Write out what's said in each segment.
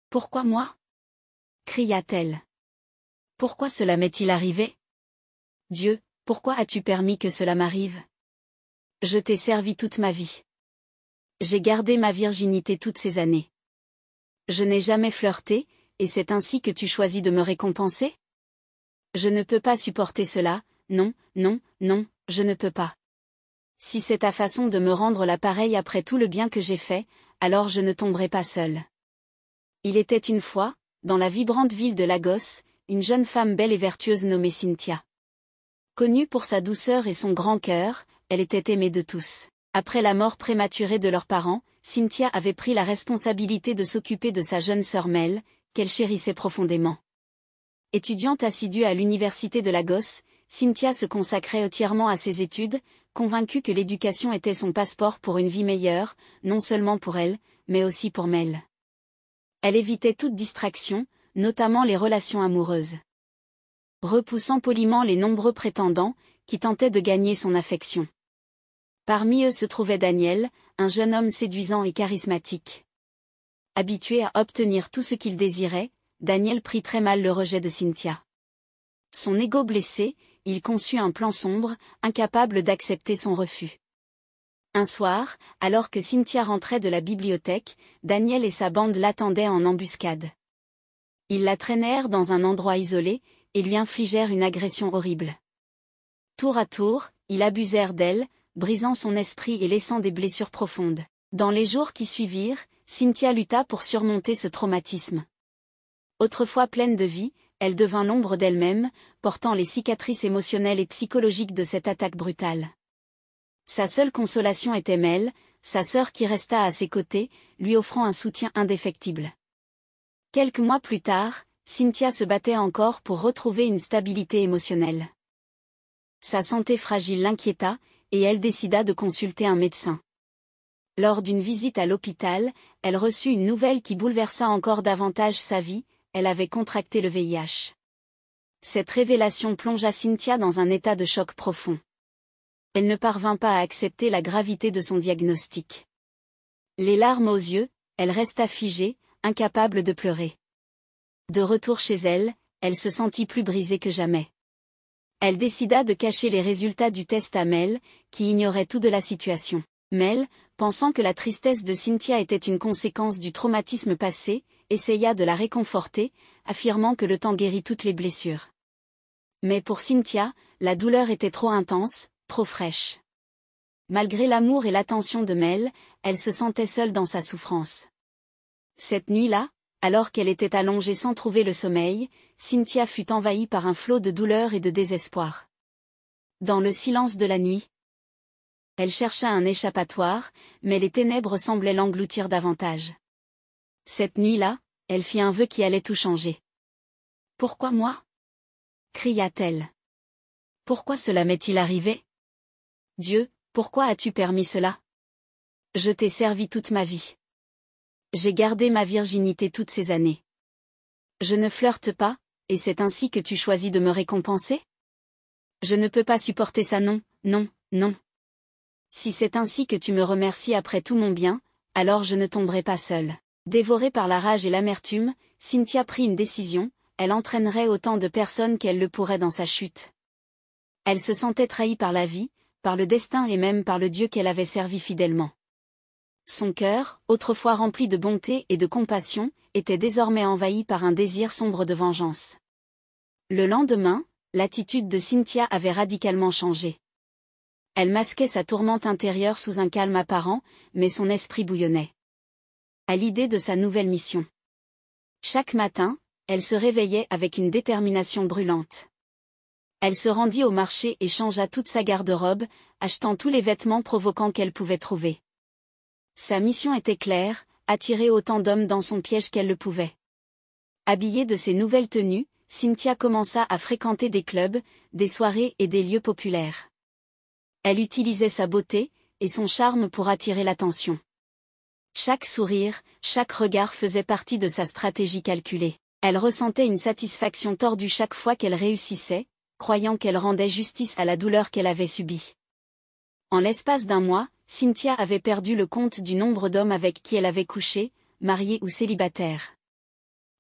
Pourquoi moi? Cria-t-elle. Pourquoi cela m'est-il arrivé? Dieu, pourquoi as-tu permis que cela m'arrive? Je t'ai servi toute ma vie. J'ai gardé ma virginité toutes ces années. Je n'ai jamais flirté, et c'est ainsi que tu choisis de me récompenser? Je ne peux pas supporter cela, non, non, non, je ne peux pas. Si c'est ta façon de me rendre la pareille après tout le bien que j'ai fait, alors je ne tomberai pas seule. Il était une fois, dans la vibrante ville de Lagos, une jeune femme belle et vertueuse nommée Cynthia. Connue pour sa douceur et son grand cœur, elle était aimée de tous. Après la mort prématurée de leurs parents, Cynthia avait pris la responsabilité de s'occuper de sa jeune sœur Mel, qu'elle chérissait profondément. Étudiante assidue à l'université de Lagos, Cynthia se consacrait entièrement à ses études, convaincue que l'éducation était son passeport pour une vie meilleure, non seulement pour elle, mais aussi pour Mel. Elle évitait toute distraction, notamment les relations amoureuses. Repoussant poliment les nombreux prétendants, qui tentaient de gagner son affection. Parmi eux se trouvait Daniel, un jeune homme séduisant et charismatique. Habitué à obtenir tout ce qu'il désirait, Daniel prit très mal le rejet de Cynthia. Son ego blessé, il conçut un plan sombre, incapable d'accepter son refus. Un soir, alors que Cynthia rentrait de la bibliothèque, Daniel et sa bande l'attendaient en embuscade. Ils la traînèrent dans un endroit isolé, et lui infligèrent une agression horrible. Tour à tour, ils abusèrent d'elle, brisant son esprit et laissant des blessures profondes. Dans les jours qui suivirent, Cynthia lutta pour surmonter ce traumatisme. Autrefois pleine de vie, elle devint l'ombre d'elle-même, portant les cicatrices émotionnelles et psychologiques de cette attaque brutale. Sa seule consolation était Mel, sa sœur qui resta à ses côtés, lui offrant un soutien indéfectible. Quelques mois plus tard, Cynthia se battait encore pour retrouver une stabilité émotionnelle. Sa santé fragile l'inquiéta, et elle décida de consulter un médecin. Lors d'une visite à l'hôpital, elle reçut une nouvelle qui bouleversa encore davantage sa vie, elle avait contracté le VIH. Cette révélation plongea Cynthia dans un état de choc profond. Elle ne parvint pas à accepter la gravité de son diagnostic. Les larmes aux yeux, elle resta figée, incapable de pleurer. De retour chez elle, elle se sentit plus brisée que jamais. Elle décida de cacher les résultats du test à Mel, qui ignorait tout de la situation. Mel, pensant que la tristesse de Cynthia était une conséquence du traumatisme passé, essaya de la réconforter, affirmant que le temps guérit toutes les blessures. Mais pour Cynthia, la douleur était trop intense, trop fraîche. Malgré l'amour et l'attention de Mel, elle se sentait seule dans sa souffrance. Cette nuit-là, alors qu'elle était allongée sans trouver le sommeil, Cynthia fut envahie par un flot de douleur et de désespoir. Dans le silence de la nuit, elle chercha un échappatoire, mais les ténèbres semblaient l'engloutir davantage. Cette nuit-là, elle fit un vœu qui allait tout changer. « Pourquoi moi » cria-t-elle. « Pourquoi cela m'est-il arrivé? Dieu, pourquoi as-tu permis cela? Je t'ai servi toute ma vie. J'ai gardé ma virginité toutes ces années. Je ne flirte pas, et c'est ainsi que tu choisis de me récompenser? Je ne peux pas supporter ça, non, non, non. Si c'est ainsi que tu me remercies après tout mon bien, alors je ne tomberai pas seule. » Dévorée par la rage et l'amertume, Cynthia prit une décision, elle entraînerait autant de personnes qu'elle le pourrait dans sa chute. Elle se sentait trahie par la vie, par le destin et même par le Dieu qu'elle avait servi fidèlement. Son cœur, autrefois rempli de bonté et de compassion, était désormais envahi par un désir sombre de vengeance. Le lendemain, l'attitude de Cynthia avait radicalement changé. Elle masquait sa tourmente intérieure sous un calme apparent, mais son esprit bouillonnait à l'idée de sa nouvelle mission. Chaque matin, elle se réveillait avec une détermination brûlante. Elle se rendit au marché et changea toute sa garde-robe, achetant tous les vêtements provocants qu'elle pouvait trouver. Sa mission était claire, attirer autant d'hommes dans son piège qu'elle le pouvait. Habillée de ses nouvelles tenues, Cynthia commença à fréquenter des clubs, des soirées et des lieux populaires. Elle utilisait sa beauté et son charme pour attirer l'attention. Chaque sourire, chaque regard faisait partie de sa stratégie calculée. Elle ressentait une satisfaction tordue chaque fois qu'elle réussissait, croyant qu'elle rendait justice à la douleur qu'elle avait subie. En l'espace d'un mois, Cynthia avait perdu le compte du nombre d'hommes avec qui elle avait couché, mariés ou célibataires.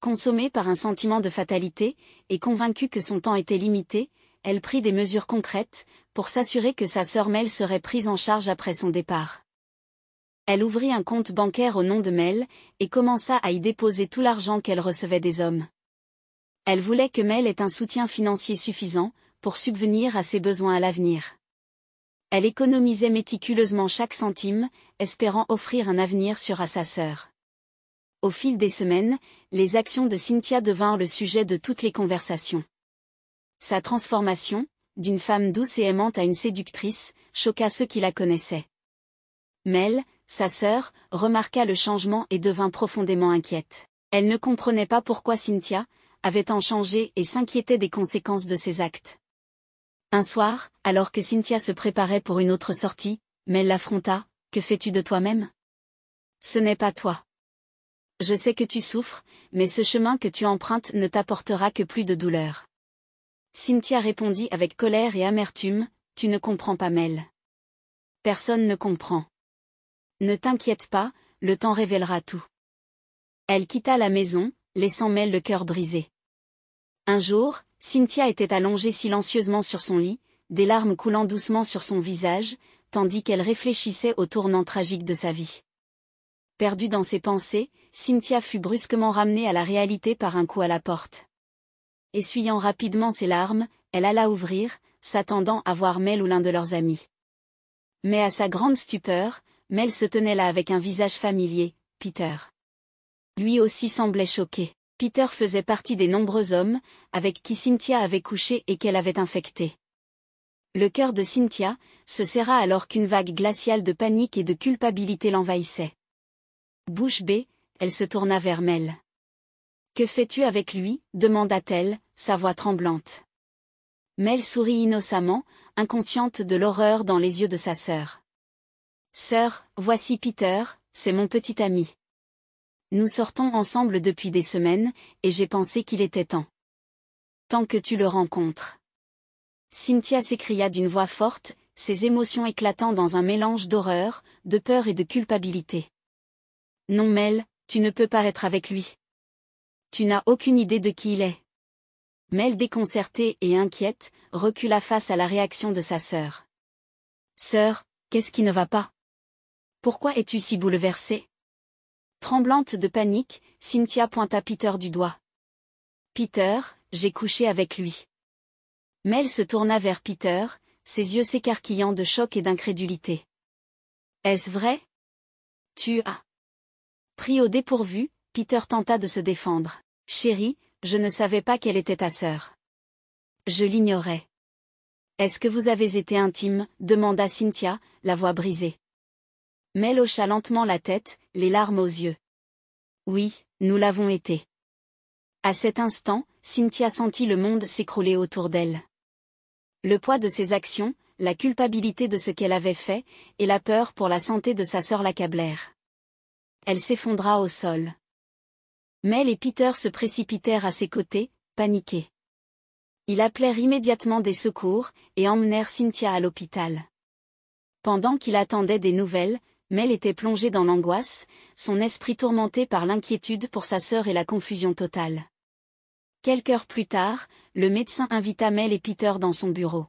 Consommée par un sentiment de fatalité, et convaincue que son temps était limité, elle prit des mesures concrètes, pour s'assurer que sa sœur Mel serait prise en charge après son départ. Elle ouvrit un compte bancaire au nom de Mel, et commença à y déposer tout l'argent qu'elle recevait des hommes. Elle voulait que Mel ait un soutien financier suffisant, pour subvenir à ses besoins à l'avenir. Elle économisait méticuleusement chaque centime, espérant offrir un avenir sûr à sa sœur. Au fil des semaines, les actions de Cynthia devinrent le sujet de toutes les conversations. Sa transformation, d'une femme douce et aimante à une séductrice, choqua ceux qui la connaissaient. Mel, sa sœur, remarqua le changement et devint profondément inquiète. Elle ne comprenait pas pourquoi Cynthia avait tant changé et s'inquiétait des conséquences de ses actes. Un soir, alors que Cynthia se préparait pour une autre sortie, Mel l'affronta. « Que fais-tu de toi-même ? Ce n'est pas toi. Je sais que tu souffres, mais ce chemin que tu empruntes ne t'apportera que plus de douleur. » Cynthia répondit avec colère et amertume, « Tu ne comprends pas Mel. Personne ne comprend. Ne t'inquiète pas, le temps révélera tout. » Elle quitta la maison, laissant Mel le cœur brisé. Un jour, Cynthia était allongée silencieusement sur son lit, des larmes coulant doucement sur son visage, tandis qu'elle réfléchissait au tournant tragique de sa vie. Perdue dans ses pensées, Cynthia fut brusquement ramenée à la réalité par un coup à la porte. Essuyant rapidement ses larmes, elle alla ouvrir, s'attendant à voir Mel ou l'un de leurs amis. Mais à sa grande stupeur, Mel se tenait là avec un visage familier, Peter. Lui aussi semblait choqué. Peter faisait partie des nombreux hommes, avec qui Cynthia avait couché et qu'elle avait infectés. Le cœur de Cynthia se serra alors qu'une vague glaciale de panique et de culpabilité l'envahissait. Bouche bée, elle se tourna vers Mel. « Que fais-tu avec lui » demanda-t-elle, sa voix tremblante. Mel sourit innocemment, inconsciente de l'horreur dans les yeux de sa sœur. « Sœur, voici Peter, c'est mon petit ami. Nous sortons ensemble depuis des semaines, et j'ai pensé qu'il était temps. Tant que tu le rencontres. » Cynthia s'écria d'une voix forte, ses émotions éclatant dans un mélange d'horreur, de peur et de culpabilité. « Non Mel, tu ne peux pas être avec lui. Tu n'as aucune idée de qui il est. » Mel, déconcertée et inquiète, recula face à la réaction de sa sœur. « Sœur, qu'est-ce qui ne va pas ? Pourquoi es-tu si bouleversée ?» Tremblante de panique, Cynthia pointa Peter du doigt. « Peter, j'ai couché avec lui. » Mel se tourna vers Peter, ses yeux s'écarquillant de choc et d'incrédulité. « Est-ce vrai ? Tu as... » Pris au dépourvu, Peter tenta de se défendre. « Chérie, je ne savais pas qu'elle était ta sœur. Je l'ignorais. »« Est-ce que vous avez été intime » demanda Cynthia, la voix brisée. Mel hocha lentement la tête, les larmes aux yeux. « Oui, nous l'avons été. » À cet instant, Cynthia sentit le monde s'écrouler autour d'elle. Le poids de ses actions, la culpabilité de ce qu'elle avait fait, et la peur pour la santé de sa sœur l'accablèrent. Elle s'effondra au sol. Mel et Peter se précipitèrent à ses côtés, paniqués. Ils appelèrent immédiatement des secours, et emmenèrent Cynthia à l'hôpital. Pendant qu'il attendait des nouvelles, Mel était plongée dans l'angoisse, son esprit tourmenté par l'inquiétude pour sa sœur et la confusion totale. Quelques heures plus tard, le médecin invita Mel et Peter dans son bureau.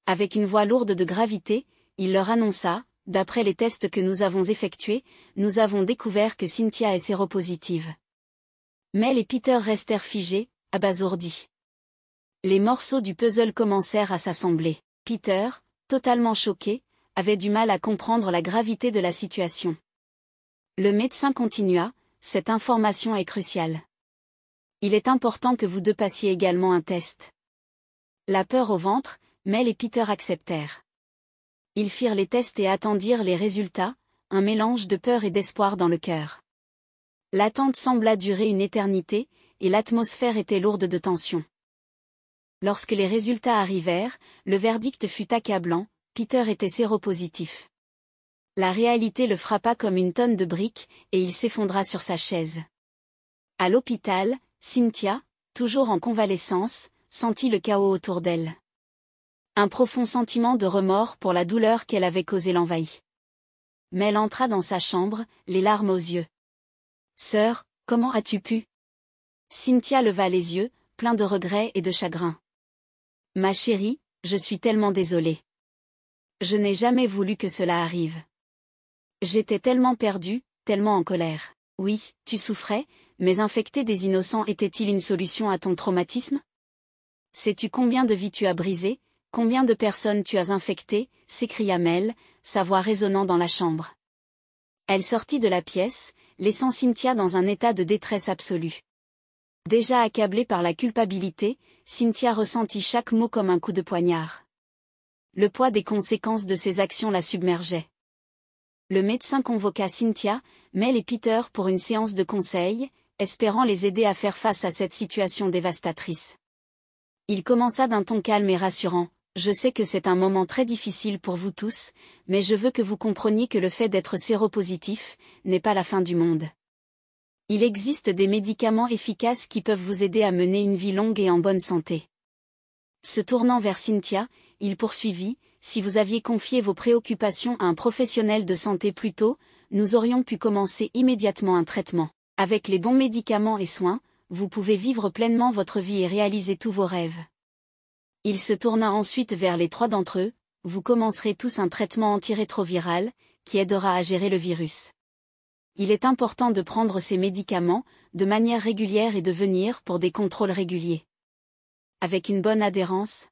Avec une voix lourde de gravité, il leur annonça, « D'après les tests que nous avons effectués, nous avons découvert que Cynthia est séropositive. » Mel et Peter restèrent figés, abasourdis. Les morceaux du puzzle commencèrent à s'assembler. Peter, totalement choqué, avait du mal à comprendre la gravité de la situation. Le médecin continua, « Cette information est cruciale. Il est important que vous deux passiez également un test. » La peur au ventre, Mel et Peter acceptèrent. Ils firent les tests et attendirent les résultats, un mélange de peur et d'espoir dans le cœur. L'attente sembla durer une éternité, et l'atmosphère était lourde de tension. Lorsque les résultats arrivèrent, le verdict fut accablant, Peter était séropositif. La réalité le frappa comme une tonne de briques, et il s'effondra sur sa chaise. À l'hôpital, Cynthia, toujours en convalescence, sentit le chaos autour d'elle. Un profond sentiment de remords pour la douleur qu'elle avait causée l'envahit. Mel entra dans sa chambre, les larmes aux yeux. « Sœur, comment as-tu pu ? Cynthia leva les yeux, plein de regrets et de chagrin. Ma chérie, je suis tellement désolée. Je n'ai jamais voulu que cela arrive. J'étais tellement perdue, tellement en colère. Oui, tu souffrais, mais infecter des innocents était-il une solution à ton traumatisme? Sais-tu combien de vies tu as brisées, combien de personnes tu as infectées, s'écria Mel, sa voix résonnant dans la chambre. Elle sortit de la pièce, laissant Cynthia dans un état de détresse absolue. Déjà accablée par la culpabilité, Cynthia ressentit chaque mot comme un coup de poignard. Le poids des conséquences de ses actions la submergeait. Le médecin convoqua Cynthia, Mel et Peter pour une séance de conseil, espérant les aider à faire face à cette situation dévastatrice. Il commença d'un ton calme et rassurant. Je sais que c'est un moment très difficile pour vous tous, mais je veux que vous compreniez que le fait d'être séropositif n'est pas la fin du monde. Il existe des médicaments efficaces qui peuvent vous aider à mener une vie longue et en bonne santé. Se tournant vers Cynthia, il poursuivit, si vous aviez confié vos préoccupations à un professionnel de santé plus tôt, nous aurions pu commencer immédiatement un traitement. Avec les bons médicaments et soins, vous pouvez vivre pleinement votre vie et réaliser tous vos rêves. Il se tourna ensuite vers les 3 d'entre eux, vous commencerez tous un traitement antirétroviral, qui aidera à gérer le virus. Il est important de prendre ces médicaments, de manière régulière et de venir pour des contrôles réguliers. Avec une bonne adhérence,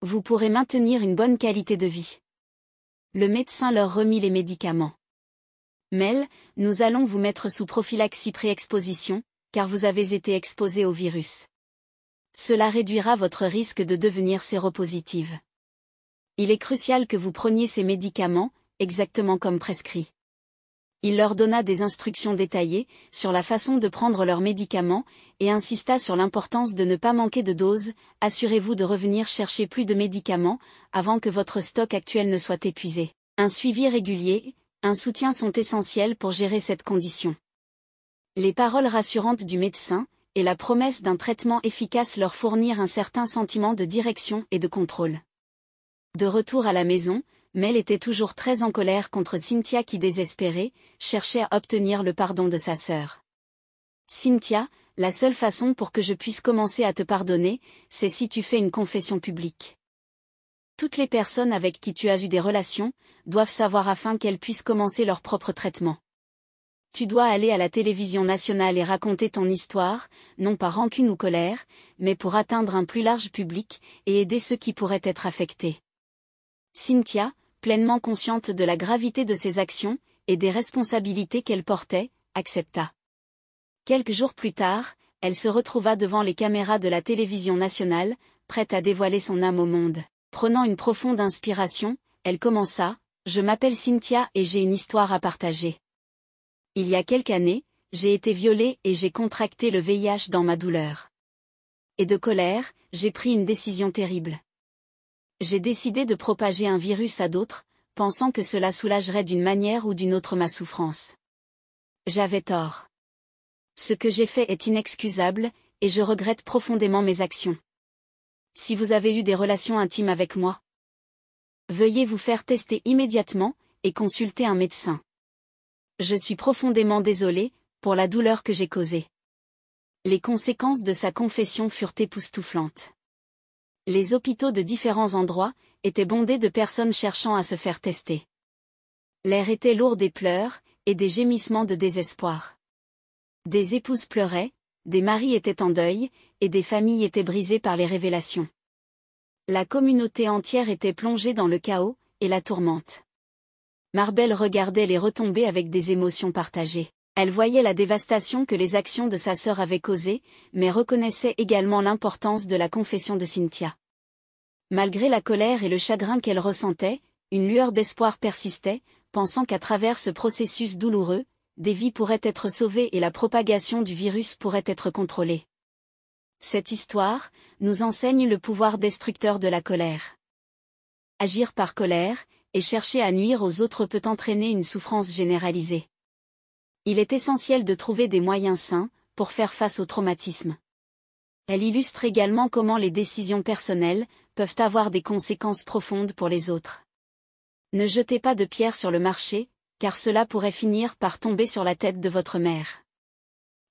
vous pourrez maintenir une bonne qualité de vie. Le médecin leur remit les médicaments. Mel, nous allons vous mettre sous prophylaxie pré-exposition, car vous avez été exposé au virus. Cela réduira votre risque de devenir séropositive. Il est crucial que vous preniez ces médicaments, exactement comme prescrit. Il leur donna des instructions détaillées sur la façon de prendre leurs médicaments et insista sur l'importance de ne pas manquer de doses. Assurez-vous de revenir chercher plus de médicaments avant que votre stock actuel ne soit épuisé. Un suivi régulier, un soutien sont essentiels pour gérer cette condition. Les paroles rassurantes du médecin et la promesse d'un traitement efficace leur fournirent un certain sentiment de direction et de contrôle. De retour à la maison, Mel était toujours très en colère contre Cynthia qui désespérée, cherchait à obtenir le pardon de sa sœur. Cynthia, la seule façon pour que je puisse commencer à te pardonner, c'est si tu fais une confession publique. Toutes les personnes avec qui tu as eu des relations, doivent savoir afin qu'elles puissent commencer leur propre traitement. Tu dois aller à la télévision nationale et raconter ton histoire, non par rancune ou colère, mais pour atteindre un plus large public, et aider ceux qui pourraient être affectés. Cynthia, pleinement consciente de la gravité de ses actions, et des responsabilités qu'elle portait, accepta. Quelques jours plus tard, elle se retrouva devant les caméras de la télévision nationale, prête à dévoiler son âme au monde. Prenant une profonde inspiration, elle commença, « Je m'appelle Cynthia et j'ai une histoire à partager. Il y a quelques années, j'ai été violée et j'ai contracté le VIH dans ma douleur. Et de colère, j'ai pris une décision terrible. J'ai décidé de propager un virus à d'autres, pensant que cela soulagerait d'une manière ou d'une autre ma souffrance. J'avais tort. Ce que j'ai fait est inexcusable, et je regrette profondément mes actions. Si vous avez eu des relations intimes avec moi, veuillez vous faire tester immédiatement, et consulter un médecin. Je suis profondément désolée, pour la douleur que j'ai causée. » Les conséquences de sa confession furent époustouflantes. Les hôpitaux de différents endroits étaient bondés de personnes cherchant à se faire tester. L'air était lourd des pleurs, et des gémissements de désespoir. Des épouses pleuraient, des maris étaient en deuil, et des familles étaient brisées par les révélations. La communauté entière était plongée dans le chaos, et la tourmente. Marbel regardait les retombées avec des émotions partagées. Elle voyait la dévastation que les actions de sa sœur avaient causée, mais reconnaissait également l'importance de la confession de Cynthia. Malgré la colère et le chagrin qu'elle ressentait, une lueur d'espoir persistait, pensant qu'à travers ce processus douloureux, des vies pourraient être sauvées et la propagation du virus pourrait être contrôlée. Cette histoire nous enseigne le pouvoir destructeur de la colère. Agir par colère, et chercher à nuire aux autres peut entraîner une souffrance généralisée. Il est essentiel de trouver des moyens sains, pour faire face au traumatisme. Elle illustre également comment les décisions personnelles peuvent avoir des conséquences profondes pour les autres. Ne jetez pas de pierres sur le marché, car cela pourrait finir par tomber sur la tête de votre mère.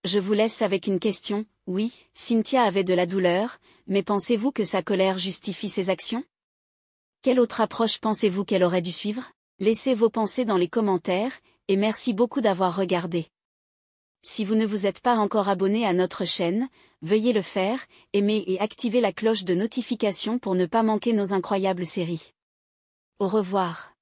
Je vous laisse avec une question. Oui, Cynthia avait de la douleur, mais pensez-vous que sa colère justifie ses actions? Quelle autre approche pensez-vous qu'elle aurait dû suivre? Laissez vos pensées dans les commentaires, et merci beaucoup d'avoir regardé. Si vous ne vous êtes pas encore abonné à notre chaîne, veuillez le faire, aimez et activez la cloche de notification pour ne pas manquer nos incroyables séries. Au revoir.